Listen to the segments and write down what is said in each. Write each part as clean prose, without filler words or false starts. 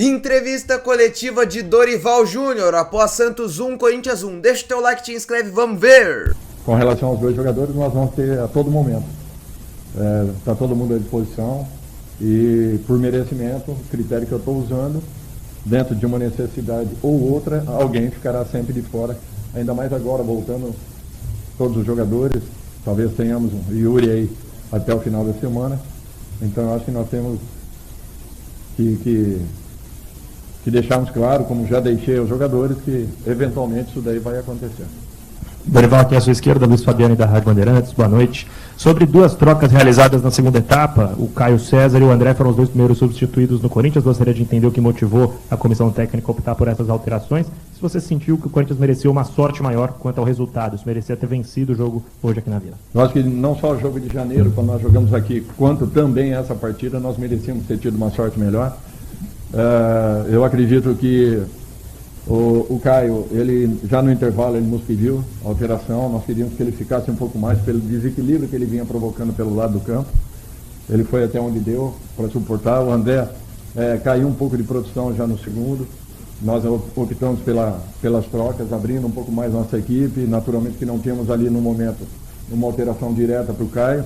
Entrevista coletiva de Dorival Júnior após Santos 1, Corinthians 1. Deixa o teu like, te inscreve, vamos ver! Com relação aos dois jogadores, nós vamos ter a todo momento. Está todo mundo à disposição e por merecimento, o critério que eu estou usando, dentro de uma necessidade ou outra, alguém ficará sempre de fora, ainda mais agora, voltando todos os jogadores, talvez tenhamos um Yuri aí até o final da semana, então eu acho que nós temos que deixarmos claro, como já deixei aos jogadores, que eventualmente isso daí vai acontecer. Dorival, aqui à sua esquerda, Luiz Fabiano da Rádio Bandeirantes, boa noite. Sobre duas trocas realizadas na segunda etapa, o Caio César e o André foram os dois primeiros substituídos no Corinthians. Gostaria de entender o que motivou a comissão técnica a optar por essas alterações. Se você sentiu que o Corinthians mereceu uma sorte maior quanto ao resultado, se merecia ter vencido o jogo hoje aqui na Vila. Eu acho que não só o jogo de janeiro, quando nós jogamos aqui, quanto também essa partida, nós merecíamos ter tido uma sorte melhor. Eu acredito que o Caio, ele já no intervalo, ele nos pediu alteração, nós queríamos que ele ficasse um pouco mais pelo desequilíbrio que ele vinha provocando pelo lado do campo. Ele foi até onde deu para suportar. O André caiu um pouco de produção já no segundo. Nós optamos pelas trocas, abrindo um pouco mais nossa equipe. Naturalmente que não temos ali no momento uma alteração direta para o Caio,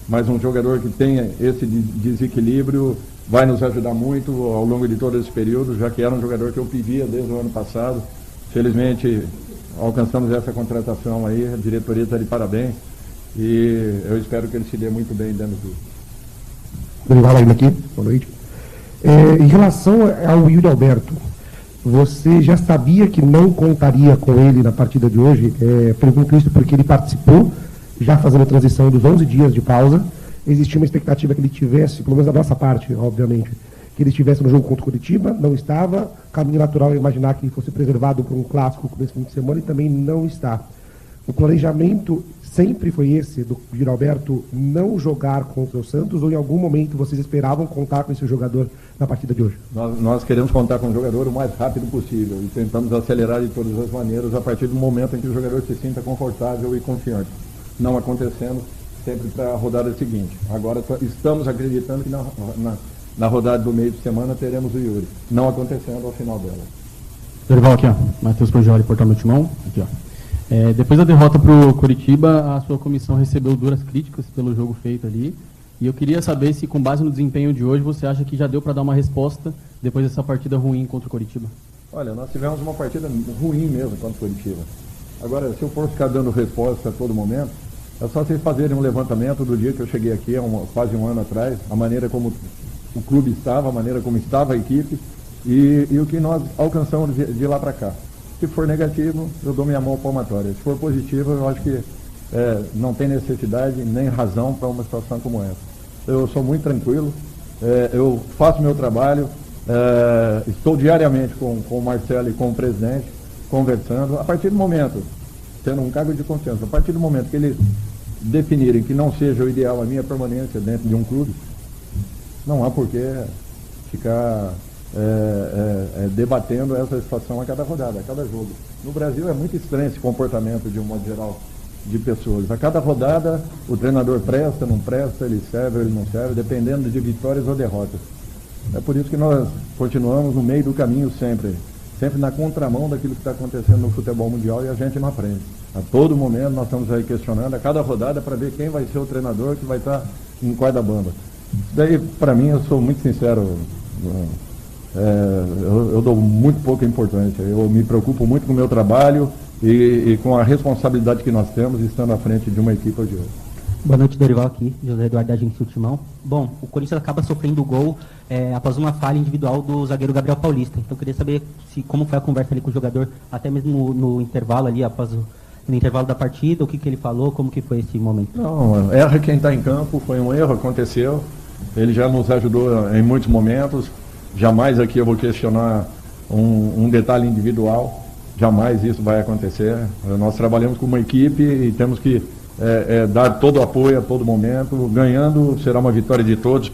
mas um jogador que tenha esse desequilíbrio vai nos ajudar muito ao longo de todo esse período, já que era um jogador que eu pedia desde o ano passado. Felizmente alcançamos essa contratação aí, a diretoria está de parabéns e eu espero que ele se dê muito bem dentro do... Dorival aqui, boa noite. Em relação ao Yuri Alberto, você já sabia que não contaria com ele na partida de hoje? Pergunto isso porque ele participou, já fazendo a transição dos 11 dias de pausa. Existia uma expectativa que ele tivesse, pelo menos da nossa parte, obviamente, que ele estivesse no jogo contra o Curitiba, não estava. Caminho natural é imaginar que ele fosse preservado por um clássico nesse fim de semana e também não está. O planejamento sempre foi esse, do Giralberto não jogar contra o Santos, ou em algum momento vocês esperavam contar com esse jogador na partida de hoje? Nós queremos contar com o jogador o mais rápido possível e tentamos acelerar de todas as maneiras a partir do momento em que o jogador se sinta confortável e confiante. Não acontecendo sempre para a rodada seguinte. Agora estamos acreditando que na rodada do meio de semana teremos o Yuri. Não acontecendo ao final dela. Dorival, aqui, ó. Matheus Poggioli, Portal do Timão. Aqui, ó. Depois da derrota para o Curitiba, a sua comissão recebeu duras críticas pelo jogo feito ali. E eu queria saber se, com base no desempenho de hoje, você acha que já deu para dar uma resposta depois dessa partida ruim contra o Curitiba? Olha, nós tivemos uma partida ruim mesmo contra o Curitiba. Agora, se eu for ficar dando resposta a todo momento, é só vocês fazerem um levantamento do dia que eu cheguei aqui, quase um ano atrás, a maneira como o clube estava, a maneira como estava a equipe e o que nós alcançamos de lá para cá. Se for negativo, eu dou minha mão palmatória. Se for positivo, eu acho que não tem necessidade nem razão para uma situação como essa. Eu sou muito tranquilo, eu faço meu trabalho, estou diariamente com o Marcelo e com o presidente, conversando. A partir do momento, tendo um cargo de confiança, a partir do momento que eles definirem que não seja o ideal a minha permanência dentro de um clube, não há por que ficar debatendo essa situação a cada rodada, a cada jogo. No Brasil é muito estranho esse comportamento, de um modo geral, de pessoas. A cada rodada o treinador presta, não presta, ele serve ou ele não serve, dependendo de vitórias ou derrotas. É por isso que nós continuamos no meio do caminho sempre na contramão daquilo que está acontecendo no futebol mundial e a gente não aprende. A todo momento nós estamos aí questionando a cada rodada para ver quem vai ser o treinador que vai estar em qual banda. Isso daí, para mim, eu sou muito sincero, eu dou muito pouca importância. Eu me preocupo muito com o meu trabalho e com a responsabilidade que nós temos estando à frente de uma equipe ou de outra. Boa noite, Dorival, aqui, José Eduardo da Agência Timão. Bom, o Corinthians acaba sofrendo o gol após uma falha individual do zagueiro Gabriel Paulista. Então eu queria saber como foi a conversa ali com o jogador, até mesmo no intervalo ali, no intervalo da partida, o que ele falou, como que foi esse momento? Não, erra quem está em campo, foi um erro, aconteceu. Ele já nos ajudou em muitos momentos. Jamais aqui eu vou questionar um detalhe individual. Jamais isso vai acontecer. Nós trabalhamos com uma equipe e temos que dar todo o apoio a todo momento. Ganhando será uma vitória de todos,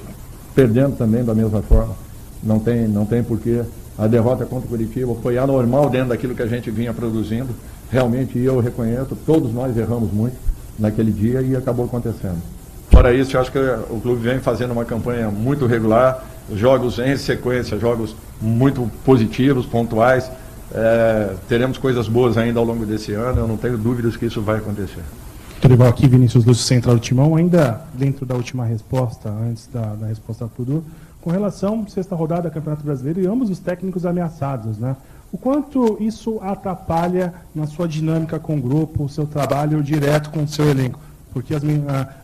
perdendo também da mesma forma. Não tem porquê. A derrota contra o Curitiba foi anormal dentro daquilo que a gente vinha produzindo. Realmente, eu reconheço, todos nós erramos muito naquele dia e acabou acontecendo. Fora isso, eu acho que o clube vem fazendo uma campanha muito regular, jogos em sequência, jogos muito positivos, pontuais. Teremos coisas boas ainda ao longo desse ano, eu não tenho dúvidas que isso vai acontecer. Dorival, aqui Vinícius Lúcio, Central do Timão, ainda dentro da última resposta, antes da resposta a tudo, com relação à sexta rodada do Campeonato Brasileiro e ambos os técnicos ameaçados, né? O quanto isso atrapalha na sua dinâmica com o grupo, o seu trabalho direto com o seu elenco? Porque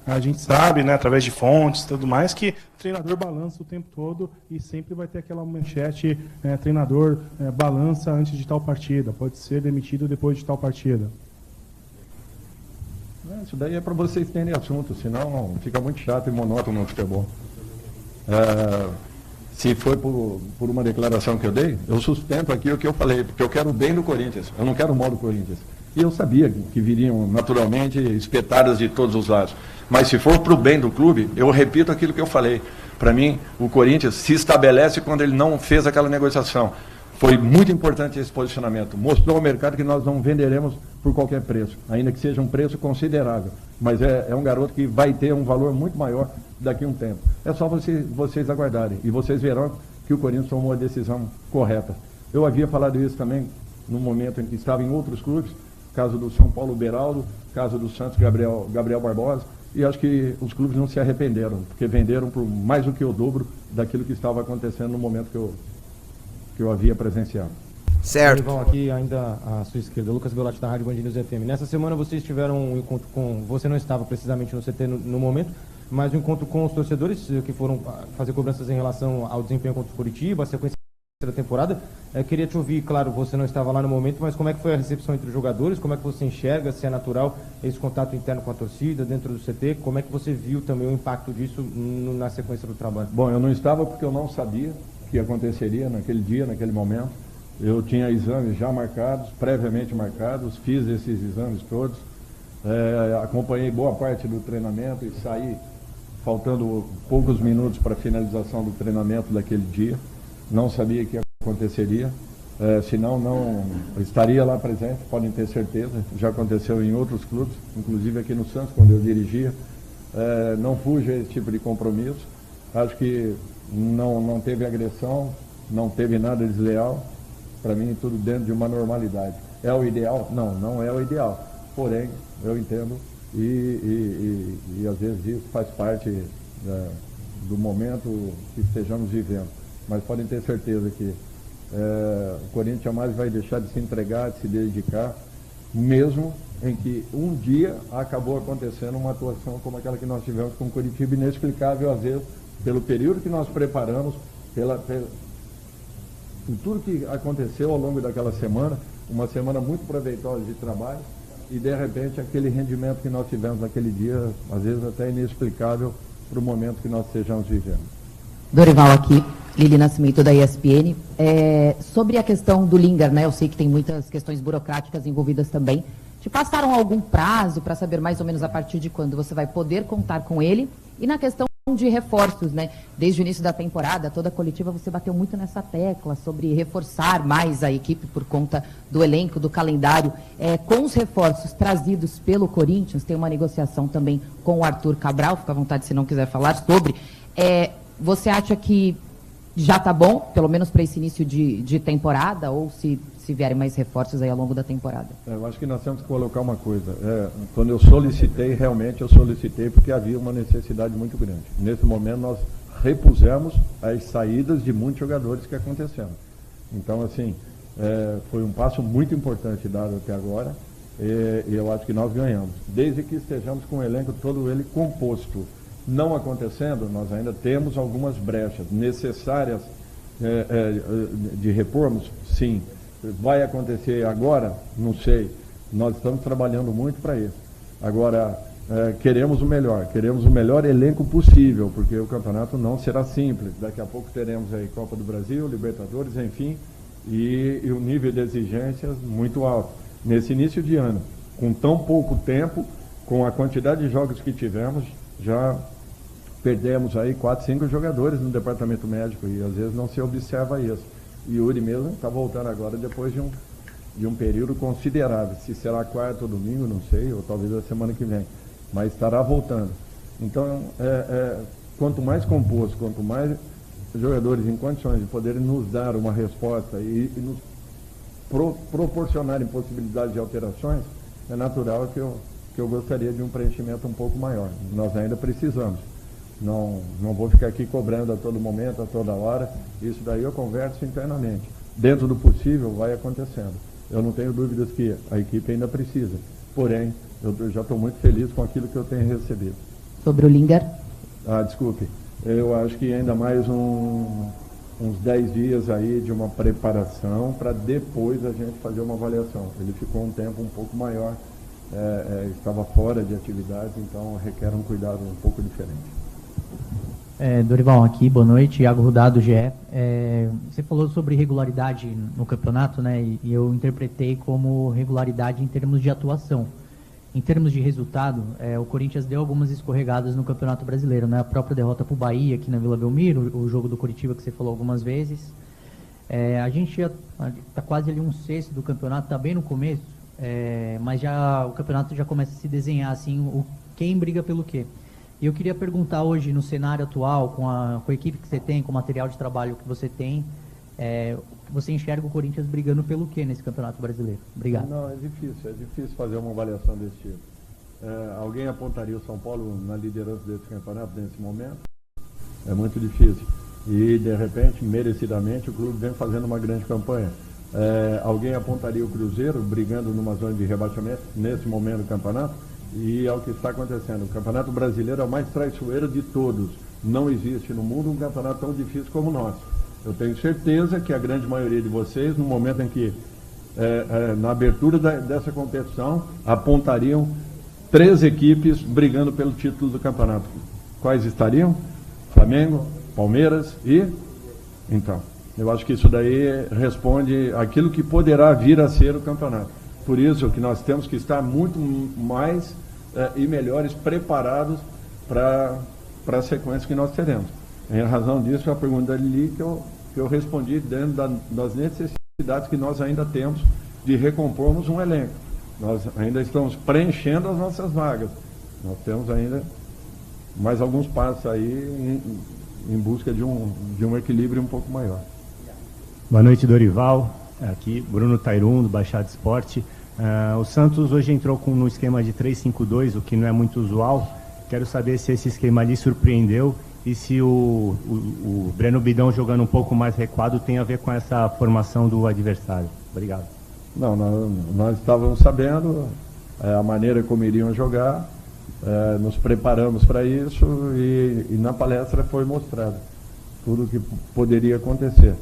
a gente sabe, né, através de fontes e tudo mais, que o treinador balança o tempo todo e sempre vai ter aquela manchete, treinador balança antes de tal partida, pode ser demitido depois de tal partida. Isso daí é para vocês terem assunto, senão fica muito chato e monótono no futebol. Se foi por uma declaração que eu dei, eu sustento aqui o que eu falei, porque eu quero o bem do Corinthians, eu não quero o mal do Corinthians. E eu sabia que viriam naturalmente espetadas de todos os lados. Mas se for para o bem do clube, eu repito aquilo que eu falei. Para mim, o Corinthians se estabelece quando ele não fez aquela negociação. Foi muito importante esse posicionamento. Mostrou ao mercado que nós não venderemos por qualquer preço, ainda que seja um preço considerável. Mas é um garoto que vai ter um valor muito maior daqui a um tempo. É só vocês aguardarem. E vocês verão que o Corinthians tomou a decisão correta. Eu havia falado isso também no momento em que estava em outros clubes, caso do São Paulo Beraldo, caso do Santos Gabriel Barbosa, e acho que os clubes não se arrependeram, porque venderam por mais do que o dobro daquilo que estava acontecendo no momento que eu havia presenciado. Certo. Dorival, aqui ainda à sua esquerda, Lucas Bellotti da Rádio Band News FM. Nessa semana vocês tiveram um encontro você não estava precisamente no CT no momento, mas um encontro com os torcedores que foram fazer cobranças em relação ao desempenho contra o Coritiba, a sequência da temporada. Queria te ouvir, claro, você não estava lá no momento, mas como é que foi a recepção entre os jogadores, como é que você enxerga, se é natural esse contato interno com a torcida, dentro do CT, como é que você viu também o impacto disso na sequência do trabalho? Bom, eu não estava porque eu não sabia que aconteceria naquele dia, naquele momento. Eu tinha exames já marcados, previamente marcados, fiz esses exames todos, acompanhei boa parte do treinamento e saí faltando poucos minutos para a finalização do treinamento daquele dia. Não sabia que aconteceria, senão não estaria lá presente, podem ter certeza. Já aconteceu em outros clubes, inclusive aqui no Santos, quando eu dirigia. Não fuja a esse tipo de compromisso. Acho que não teve agressão, não teve nada desleal. Para mim, tudo dentro de uma normalidade. É o ideal? Não é o ideal. Porém, eu entendo e às vezes isso faz parte do momento que estejamos vivendo. Mas podem ter certeza que o Corinthians jamais vai deixar de se entregar, de se dedicar, mesmo em que um dia acabou acontecendo uma atuação como aquela que nós tivemos com o Coritiba, inexplicável às vezes, pelo período que nós preparamos, por tudo que aconteceu ao longo daquela semana, uma semana muito proveitosa de trabalho, e de repente aquele rendimento que nós tivemos naquele dia, às vezes até inexplicável para o momento que nós estejamos vivendo. Dorival aqui, Lili Nascimento da ESPN. Sobre a questão do Lingard, né? Eu sei que tem muitas questões burocráticas envolvidas também. Te passaram algum prazo para saber mais ou menos a partir de quando você vai poder contar com ele? E na questão de reforços, né? Desde o início da temporada, toda a coletiva, você bateu muito nessa tecla sobre reforçar mais a equipe por conta do elenco, do calendário. Com os reforços trazidos pelo Corinthians, tem uma negociação também com o Arthur Cabral, fica à vontade se não quiser falar sobre. Você acha que já está bom, pelo menos para esse início de temporada, ou se vierem mais reforços aí ao longo da temporada? Eu acho que nós temos que colocar uma coisa. Quando eu solicitei, realmente eu solicitei porque havia uma necessidade muito grande. Nesse momento nós repusemos as saídas de muitos jogadores que aconteceram. Então, assim, foi um passo muito importante dado até agora, e eu acho que nós ganhamos. Desde que estejamos com o elenco todo ele composto. Não acontecendo, nós ainda temos algumas brechas necessárias de reformos, sim. Vai acontecer agora? Não sei. Nós estamos trabalhando muito para isso. Agora, queremos o melhor elenco possível, porque o campeonato não será simples. Daqui a pouco teremos aí Copa do Brasil, Libertadores, enfim, e o nível de exigências muito alto. Nesse início de ano, com tão pouco tempo, com a quantidade de jogos que tivemos, já perdemos aí 4, 5 jogadores no departamento médico e às vezes não se observa isso. E o Yuri mesmo está voltando agora depois de um período considerável. Se será quarta ou domingo, não sei, ou talvez a semana que vem, mas estará voltando. Então, quanto mais composto, quanto mais jogadores em condições de poderem nos dar uma resposta e nos proporcionarem possibilidades de alterações, é natural que eu gostaria de um preenchimento um pouco maior. Nós ainda precisamos. Não vou ficar aqui cobrando a todo momento, a toda hora. Isso daí eu converso internamente. Dentro do possível, vai acontecendo. Eu não tenho dúvidas que a equipe ainda precisa. Porém, eu já estou muito feliz com aquilo que eu tenho recebido. Sobre o Lingard? Desculpe. Eu acho que ainda mais uns 10 dias aí de uma preparação para depois a gente fazer uma avaliação. Ele ficou um tempo um pouco maior, estava fora de atividades, então requer um cuidado um pouco diferente. Dorival, aqui, boa noite, Iago Rudado, GE. Você falou sobre regularidade no campeonato, né? E eu interpretei como regularidade em termos de atuação. Em termos de resultado, o Corinthians deu algumas escorregadas no Campeonato Brasileiro, né? A própria derrota para o Bahia aqui na Vila Belmiro, o jogo do Coritiba que você falou algumas vezes. A gente já está quase ali um sexto do campeonato, está bem no começo, mas o campeonato já começa a se desenhar assim, quem briga pelo quê. E eu queria perguntar hoje, no cenário atual, com a equipe que você tem, com o material de trabalho que você tem, você enxerga o Corinthians brigando pelo quê nesse Campeonato Brasileiro? Obrigado. Não, é difícil fazer uma avaliação desse tipo. Alguém apontaria o São Paulo na liderança desse campeonato nesse momento? É muito difícil. E, de repente, merecidamente, o clube vem fazendo uma grande campanha. Alguém apontaria o Cruzeiro brigando numa zona de rebaixamento nesse momento do campeonato? E é o que está acontecendo. O Campeonato Brasileiro é o mais traiçoeiro de todos. Não existe no mundo um campeonato tão difícil como o nosso. Eu tenho certeza que a grande maioria de vocês, no momento em que, na abertura dessa competição, apontariam 3 equipes brigando pelo título do campeonato. Quais estariam? Flamengo, Palmeiras e... Então, eu acho que isso daí responde aquilo que poderá vir a ser o campeonato. Por isso que nós temos que estar muito mais e melhores preparados para a sequência que nós teremos. Em razão disso, a pergunta da Lili que eu respondi dentro das necessidades que nós ainda temos de recompormos um elenco. Nós ainda estamos preenchendo as nossas vagas. Nós temos ainda mais alguns passos aí em busca de um equilíbrio um pouco maior. Boa noite, Dorival. Aqui, Bruno Tairum, do Baixada Esporte. O Santos hoje entrou no esquema de 3-5-2, o que não é muito usual. Quero saber se esse esquema ali surpreendeu e se o Breno Bidão jogando um pouco mais recuado tem a ver com essa formação do adversário. Obrigado. Não, nós estávamos sabendo a maneira como iriam jogar, nos preparamos para isso e na palestra foi mostrado tudo o que poderia acontecer.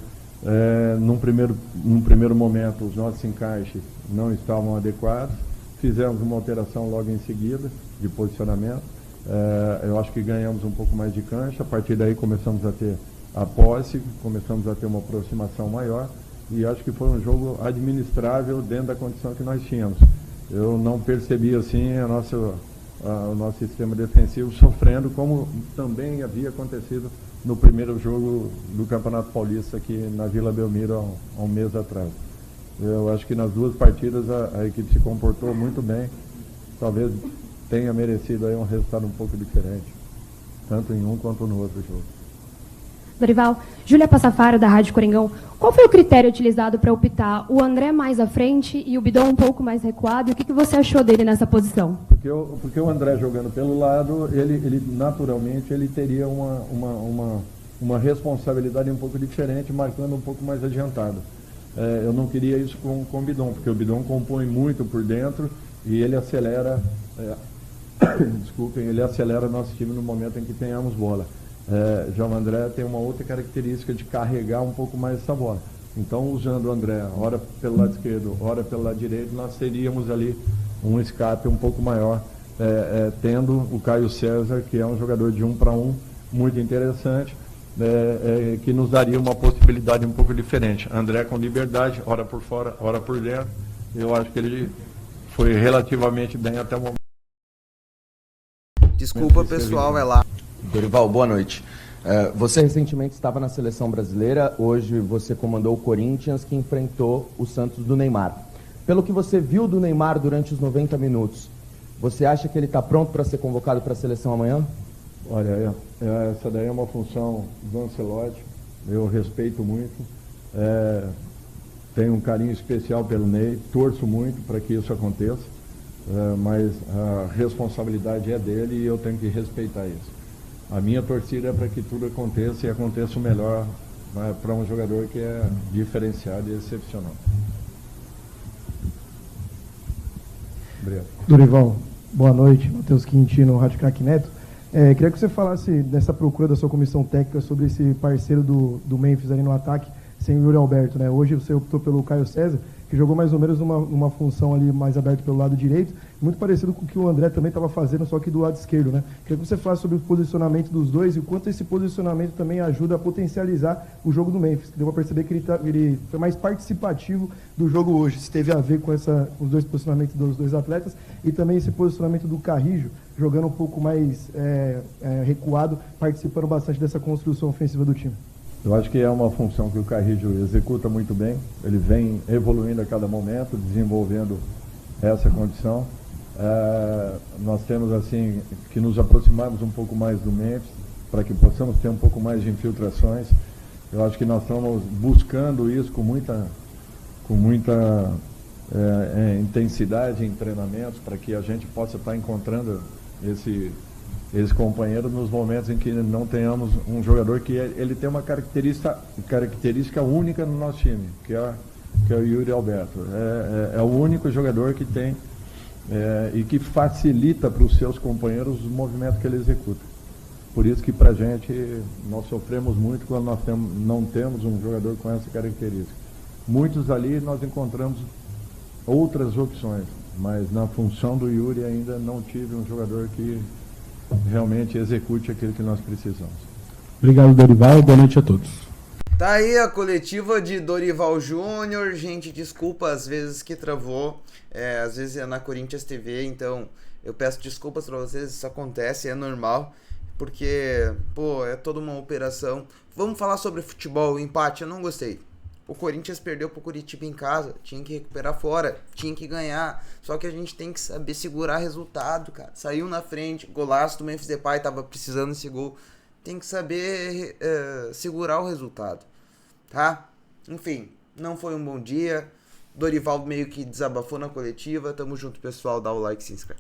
Num primeiro momento, os nossos encaixes não estavam adequados, fizemos uma alteração logo em seguida de posicionamento. Eu acho que ganhamos um pouco mais de cancha, a partir daí começamos a ter a posse, começamos a ter uma aproximação maior e acho que foi um jogo administrável dentro da condição que nós tínhamos. Eu não percebi assim o nosso sistema defensivo sofrendo, como também havia acontecido no primeiro jogo do Campeonato Paulista aqui na Vila Belmiro há um mês atrás. Eu acho que nas 2 partidas a equipe se comportou muito bem, talvez tenha merecido aí um resultado um pouco diferente, tanto em um quanto no outro jogo. Dorival, Júlia Passafaro, da Rádio Coringão. Qual foi o critério utilizado para optar o André mais à frente e o Bidão um pouco mais recuado? E o que você achou dele nessa posição? Porque o André jogando pelo lado, ele naturalmente ele teria uma responsabilidade um pouco diferente, marcando um pouco mais adiantado. Eu não queria isso com o Bidão, porque o Bidão compõe muito por dentro e ele acelera, ele acelera nosso time no momento em que tenhamos bola. Já o André tem uma outra característica de carregar um pouco mais essa bola. Então, usando o André, ora pelo lado esquerdo, ora pelo lado direito, nós teríamos ali um escape um pouco maior, tendo o Caio César, que é um jogador de 1 para 1, muito interessante, que nos daria uma possibilidade um pouco diferente. André com liberdade, ora por fora, ora por dentro. Eu acho que ele foi relativamente bem até o momento. Desculpa, pessoal, é lá. Dorival, boa noite. Você recentemente estava na seleção brasileira, hoje você comandou o Corinthians, que enfrentou o Santos do Neymar. Pelo que você viu do Neymar durante os 90 minutos, você acha que ele está pronto para ser convocado para a seleção amanhã? Olha, essa daí é uma função do Ancelotti. eu respeito muito, tenho um carinho especial pelo Ney, torço muito para que isso aconteça, mas a responsabilidade é dele e eu tenho que respeitar isso. A minha torcida é para que tudo aconteça e aconteça o melhor, né, para um jogador que é diferenciado e excepcional. Obrigado. Dorival, boa noite. Matheus Quintino, Rádio Craque Neto. Queria que você falasse dessa procura da sua comissão técnica sobre esse parceiro do Memphis ali no ataque, sem o Yuri Alberto, né? Hoje você optou pelo Caio César, que jogou mais ou menos numa função ali mais aberta pelo lado direito, muito parecido com o que o André também estava fazendo, só que do lado esquerdo, né? Queria que você falasse sobre o posicionamento dos dois e o quanto esse posicionamento também ajuda a potencializar o jogo do Memphis. Deu para perceber que ele foi mais participativo do jogo hoje, se teve a ver com os dois posicionamentos dos dois atletas e também esse posicionamento do Carrijo, jogando um pouco mais recuado, participando bastante dessa construção ofensiva do time. Eu acho que é uma função que o Carrijo executa muito bem, ele vem evoluindo a cada momento, desenvolvendo essa condição. Nós temos assim que nos aproximarmos um pouco mais do Memphis, para que possamos ter um pouco mais de infiltrações. Eu acho que nós estamos buscando isso com muita intensidade em treinamentos, para que a gente possa estar encontrando esse companheiro nos momentos em que não tenhamos um jogador que ele tem uma característica única no nosso time, que é o Yuri Alberto. É o único jogador que tem e que facilita para os seus companheiros o movimento que ele executa. Por isso que para a gente, nós sofremos muito quando nós não temos um jogador com essa característica. Muitos ali nós encontramos outras opções, mas na função do Yuri ainda não tive um jogador que realmente execute aquilo que nós precisamos. Obrigado, Dorival. Boa noite a todos. Tá aí a coletiva de Dorival Júnior. Gente, desculpa às vezes que travou. Às vezes é na Corinthians TV, então eu peço desculpas pra vocês. Isso acontece, é normal. Porque, é toda uma operação. Vamos falar sobre futebol. O empate, eu não gostei. O Corinthians perdeu pro Curitiba em casa, tinha que recuperar fora, tinha que ganhar. Só que a gente tem que saber segurar resultado, cara. Saiu na frente, golaço do Memphis Depay, tava precisando desse gol. Tem que saber segurar o resultado, tá? Enfim, não foi um bom dia. Dorival meio que desabafou na coletiva. Tamo junto, pessoal. Dá o like e se inscreve.